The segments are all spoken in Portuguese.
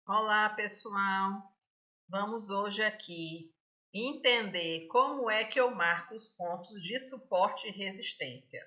Olá, pessoal! Vamos hoje aqui entender como é que eu marco os pontos de suporte e resistência,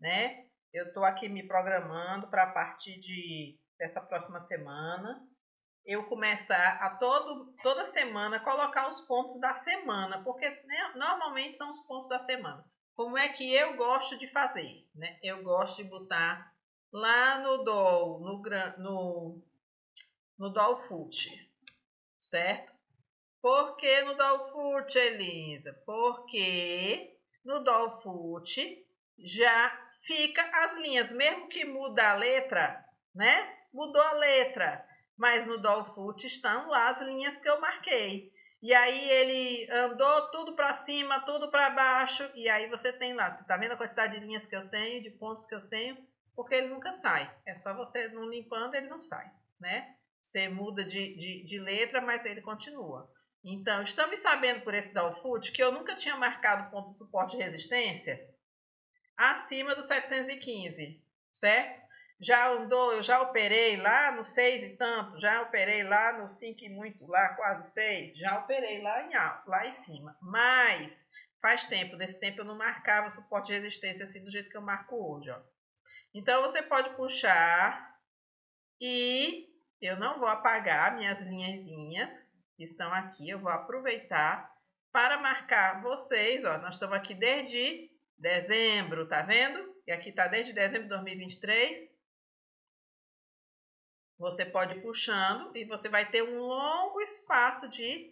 né? Eu estou aqui me programando para a partir dessa próxima semana eu começar a toda semana colocar os pontos da semana, porque né, normalmente são os pontos da semana. Como é que eu gosto de fazer, né? Eu gosto de botar lá no DOL, no Dolfoot, certo? Por que no Dolfoot, Elisa? Porque no Dolfoot já fica as linhas, mesmo que muda a letra, né? Mudou a letra, mas no Dolfoot estão lá as linhas que eu marquei. E aí ele andou tudo para cima, tudo para baixo, e aí você tem lá, tá vendo a quantidade de linhas que eu tenho, de pontos que eu tenho? Porque ele nunca sai. É só você não limpando, ele não sai, né? Você muda de letra, mas ele continua. Então, estamos sabendo por esse Dolfoot que eu nunca tinha marcado ponto de suporte e resistência acima do 715, certo? Já andou, eu já operei lá no 6 e tanto, já operei lá no 5 e muito, lá quase 6, já operei lá em cima. Mas faz tempo, nesse tempo eu não marcava suporte e resistência assim do jeito que eu marco hoje, ó. Então você pode puxar e eu não vou apagar minhas linhazinhas que estão aqui, eu vou aproveitar para marcar vocês, ó, nós estamos aqui desde dezembro, tá vendo? E aqui tá desde dezembro de 2023. Você pode ir puxando e você vai ter um longo espaço de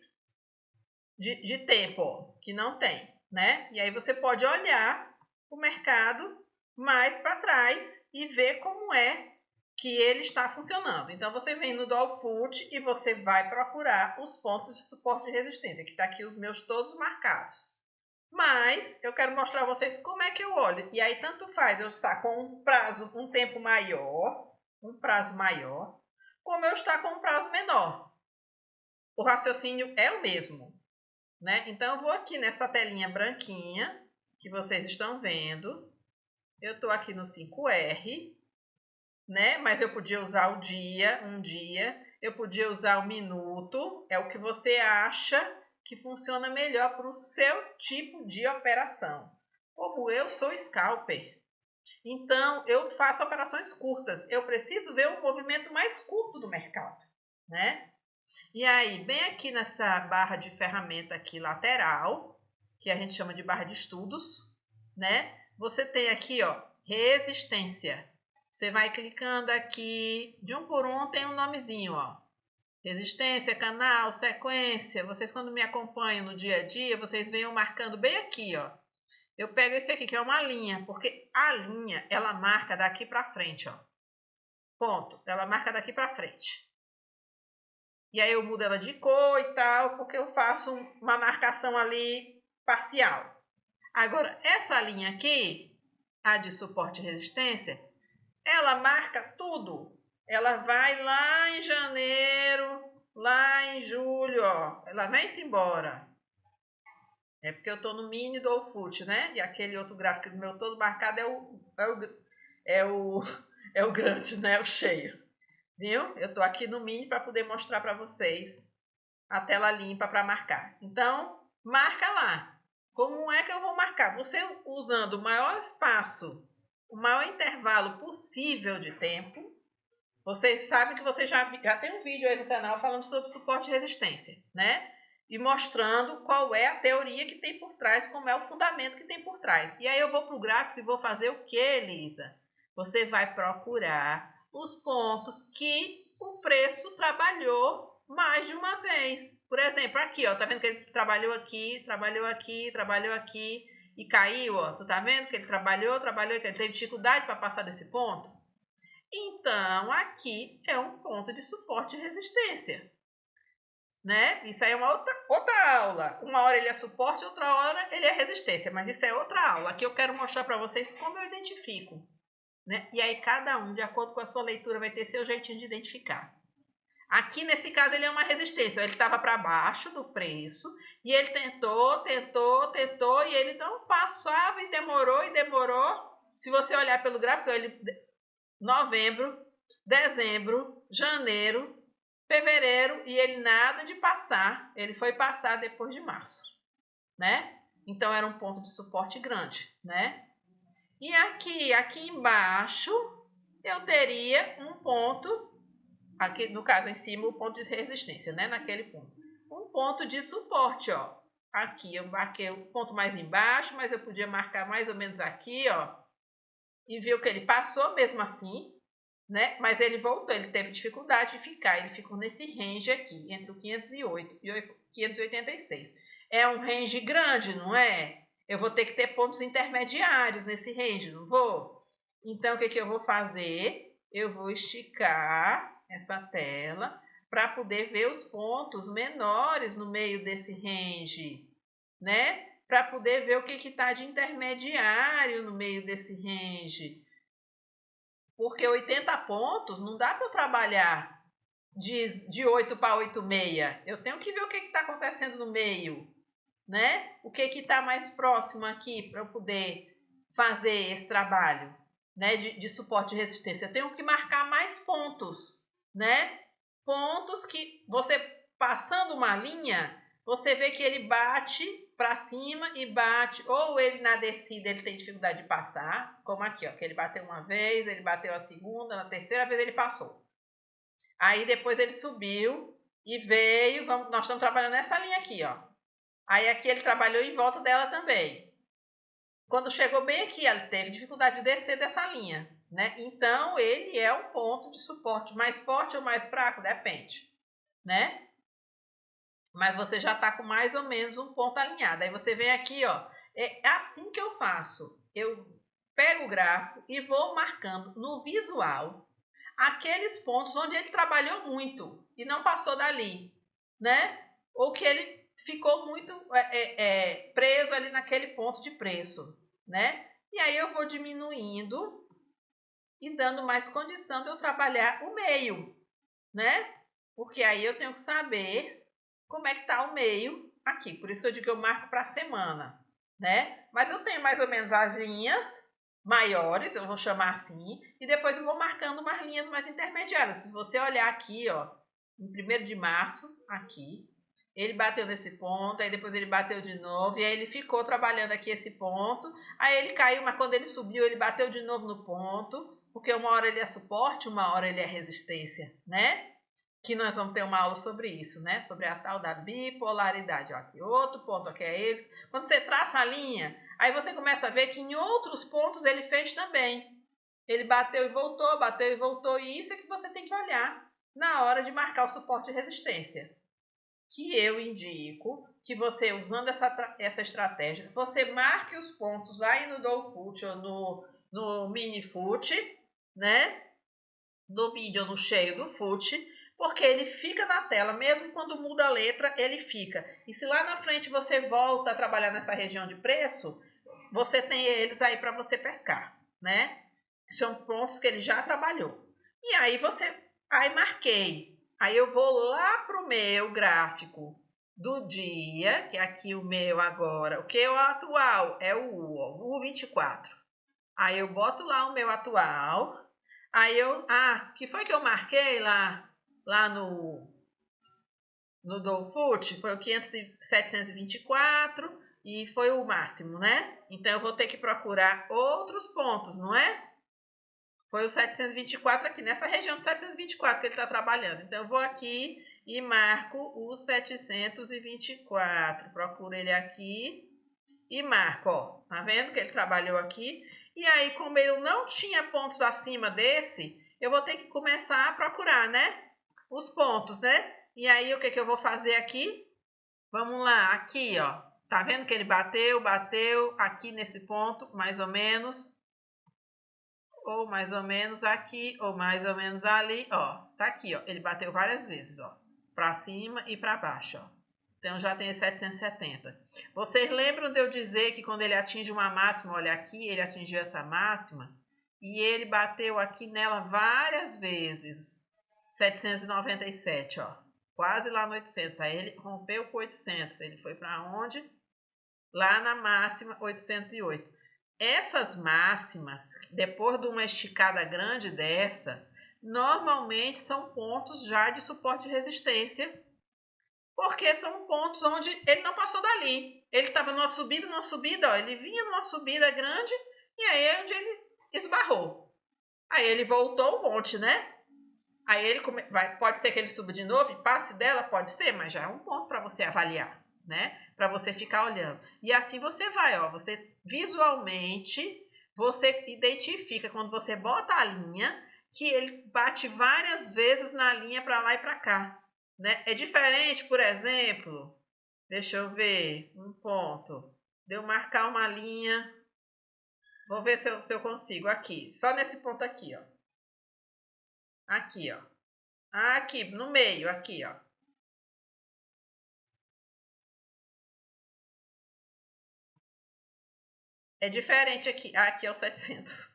tempo, ó, que não tem, né? E aí você pode olhar o mercado mais para trás e ver como é que ele está funcionando. Então, você vem no Dolfoot e você vai procurar os pontos de suporte e resistência, que está aqui os meus todos marcados. Mas eu quero mostrar a vocês como é que eu olho. E aí, tanto faz eu estar com um tempo maior, como eu estar com um prazo menor. O raciocínio é o mesmo, né? Então, eu vou aqui nessa telinha branquinha que vocês estão vendo. Eu estou aqui no 5R, né? Mas eu podia usar o dia, um dia, eu podia usar o minuto, é o que você acha que funciona melhor para o seu tipo de operação. Como eu sou scalper, então eu faço operações curtas, eu preciso ver o movimento mais curto do mercado, né? E aí, bem aqui nessa barra de ferramenta aqui lateral, que a gente chama de barra de estudos, né? Você tem aqui, ó, resistência. Você vai clicando aqui, de um por um tem um nomezinho, ó. Resistência, canal, sequência. Vocês quando me acompanham no dia a dia, vocês venham marcando bem aqui, ó. Eu pego esse aqui, que é uma linha, porque a linha, ela marca daqui para frente, ó. Ponto. Ela marca daqui para frente. E aí eu mudo ela de cor e tal, porque eu faço uma marcação ali parcial. Agora, essa linha aqui, a de suporte e resistência, ela marca tudo. Ela vai lá em janeiro, lá em julho, ó. Ela vem-se embora. É porque eu estou no mini do Dolfoot, né? E aquele outro gráfico do meu todo marcado é o grande, né? O cheio. Viu? Eu estou aqui no mini para poder mostrar para vocês a tela limpa para marcar. Então, marca lá. Como é que eu vou marcar? Você usando o maior espaço, o maior intervalo possível de tempo. Vocês sabem que você já tem um vídeo aí no canal falando sobre suporte e resistência, né? E mostrando qual é a teoria que tem por trás, como é o fundamento que tem por trás. E aí eu vou para o gráfico e vou fazer o que, Elisa? Você vai procurar os pontos que o preço trabalhou mais de uma vez. Por exemplo, aqui, ó, tá vendo que ele trabalhou aqui e caiu, ó. Tu tá vendo que ele trabalhou, que ele teve dificuldade para passar desse ponto? Então, aqui é um ponto de suporte e resistência, né? Isso aí é uma outra aula. Uma hora ele é suporte, outra hora ele é resistência, mas isso é outra aula. Aqui eu quero mostrar para vocês como eu identifico, né? E aí cada um, de acordo com a sua leitura, vai ter seu jeitinho de identificar. Aqui, nesse caso, ele é uma resistência. Ele estava para baixo do preço e ele tentou e ele não passava e demorou. Se você olhar pelo gráfico, ele novembro, dezembro, janeiro, fevereiro e ele nada de passar, ele foi passar depois de março, né? Então era um ponto de suporte grande, né? E aqui embaixo eu teria um ponto, aqui no caso em cima o ponto de resistência, né? Naquele ponto, um ponto de suporte, ó. Aqui eu marquei o ponto mais embaixo, mas eu podia marcar mais ou menos aqui, ó. E viu que ele passou mesmo assim, né? Mas ele voltou, ele teve dificuldade de ficar, ele ficou nesse range aqui, entre o 508 e o 586. É um range grande, não é? Eu vou ter que ter pontos intermediários nesse range, não vou? Então, o que eu vou fazer? Eu vou esticar essa tela para poder ver os pontos menores no meio desse range, né? Para poder ver o que está de intermediário no meio desse range. Porque 80 pontos não dá para eu trabalhar de 8 para 8,6. Eu tenho que ver o que está acontecendo no meio, né? O que está mais próximo aqui para eu poder fazer esse trabalho, né? De suporte de resistência. Eu tenho que marcar mais pontos, né? Pontos que você passando uma linha, você vê que ele bate para cima e bate, ou ele na descida ele tem dificuldade de passar, como aqui, ó, que ele bateu uma vez, ele bateu a segunda, na terceira vez ele passou. Aí depois ele subiu e veio, nós estamos trabalhando nessa linha aqui, ó. Aí aqui ele trabalhou em volta dela também. Quando chegou bem aqui, ele teve dificuldade de descer dessa linha, né? Então ele é um ponto de suporte mais forte ou mais fraco, depende, né? Mas você já está com mais ou menos um ponto alinhado. Aí você vem aqui, ó, é assim que eu faço. Eu pego o gráfico e vou marcando no visual aqueles pontos onde ele trabalhou muito e não passou dali, né? Ou que ele ficou muito preso ali naquele ponto de preço, né? E aí eu vou diminuindo e dando mais condição de eu trabalhar o meio, né? Porque aí eu tenho que saber como é que está o meio aqui. Por isso que eu digo que eu marco para a semana, né? Mas eu tenho mais ou menos as linhas maiores, eu vou chamar assim, e depois eu vou marcando umas linhas mais intermediárias. Se você olhar aqui, ó, em 1º de março, aqui, ele bateu nesse ponto, aí depois ele bateu de novo, e aí ele ficou trabalhando aqui esse ponto, aí ele caiu, mas quando ele subiu, ele bateu de novo no ponto, porque uma hora ele é suporte, uma hora ele é resistência, né? Que nós vamos ter uma aula sobre isso, né? Sobre a tal da bipolaridade. Ó, aqui outro ponto, aqui é ele. Quando você traça a linha, aí você começa a ver que em outros pontos ele fez também. Ele bateu e voltou, e isso é que você tem que olhar na hora de marcar o suporte de resistência. Que eu indico que você, usando essa estratégia, você marque os pontos aí no Dolfoot ou no Mini Foot, né? No mini ou no cheio do Foot, porque ele fica na tela, mesmo quando muda a letra, ele fica. E se lá na frente você volta a trabalhar nessa região de preço, você tem eles aí para você pescar, né? São pontos que ele já trabalhou. E aí marquei. Aí eu vou lá pro meu gráfico do dia, que é aqui o meu agora. O que é o atual? É o 24. Aí eu boto lá o meu atual. Aí que foi que eu marquei lá no Dolfoot? Foi o 724 e foi o máximo, né? Então eu vou ter que procurar outros pontos, não é? Foi o 724 aqui, nessa região do 724 que ele está trabalhando. Então eu vou aqui e marco o 724. Procuro ele aqui e marco, ó. Tá vendo que ele trabalhou aqui? E aí, como eu não tinha pontos acima desse, eu vou ter que começar a procurar, né? Os pontos, né? E aí, o que eu vou fazer aqui? Vamos lá, aqui, ó. Tá vendo que ele bateu aqui nesse ponto, mais ou menos. Ou mais ou menos aqui, ou mais ou menos ali, ó. Tá aqui, ó. Ele bateu várias vezes, ó. Pra cima e pra baixo, ó. Então, já tem 770. Vocês lembram de eu dizer que quando ele atinge uma máxima, olha aqui, ele atingiu essa máxima, e ele bateu aqui nela várias vezes. 797, ó. Quase lá no 800. Aí ele rompeu com 800. Ele foi para onde? Lá na máxima 808. Essas máximas, depois de uma esticada grande dessa, normalmente são pontos já de suporte e resistência, porque são pontos onde ele não passou dali. Ele estava numa subida, ó, ele vinha numa subida grande e aí é onde ele esbarrou. Aí ele voltou um monte, né? Aí ele pode ser que ele suba de novo e passe dela, pode ser, mas já é um ponto para você avaliar, né? Para você ficar olhando. E assim você vai, ó, você visualmente, você identifica quando você bota a linha que ele bate várias vezes na linha para lá e para cá, né? É diferente, por exemplo, deixa eu ver, um ponto. De eu marcar uma linha, vou ver se eu consigo aqui, só nesse ponto aqui, ó. Aqui, ó. Aqui, no meio, aqui, ó. É diferente aqui. Aqui é o 700.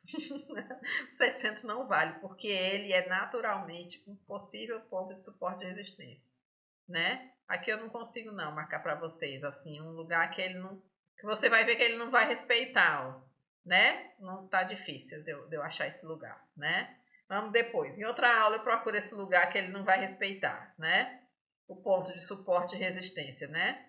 O 700 não vale, porque ele é naturalmente um possível ponto de suporte de resistência, né? Aqui eu não consigo não marcar para vocês, assim, um lugar que ele não... que você vai ver que ele não vai respeitar, ó, né? Não tá difícil de eu achar esse lugar, né? Vamos depois. Em outra aula eu procuro esse lugar que ele não vai respeitar, né? O ponto de suporte e resistência, né?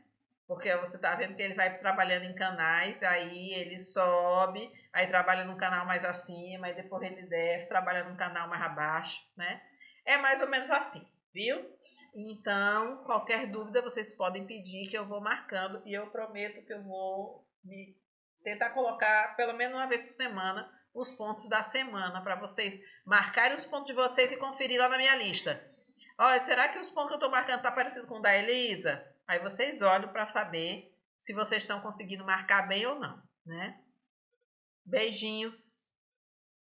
Porque você tá vendo que ele vai trabalhando em canais, aí ele sobe, aí trabalha num canal mais acima, aí depois ele desce, trabalha num canal mais abaixo, né? É mais ou menos assim, viu? Então, qualquer dúvida vocês podem pedir que eu vou marcando e eu prometo que eu vou tentar colocar pelo menos uma vez por semana os pontos da semana para vocês marcarem os pontos de vocês e conferir lá na minha lista. Olha, será que os pontos que eu estou marcando tá parecido com o da Elisa? Aí vocês olham para saber se vocês estão conseguindo marcar bem ou não, né? Beijinhos.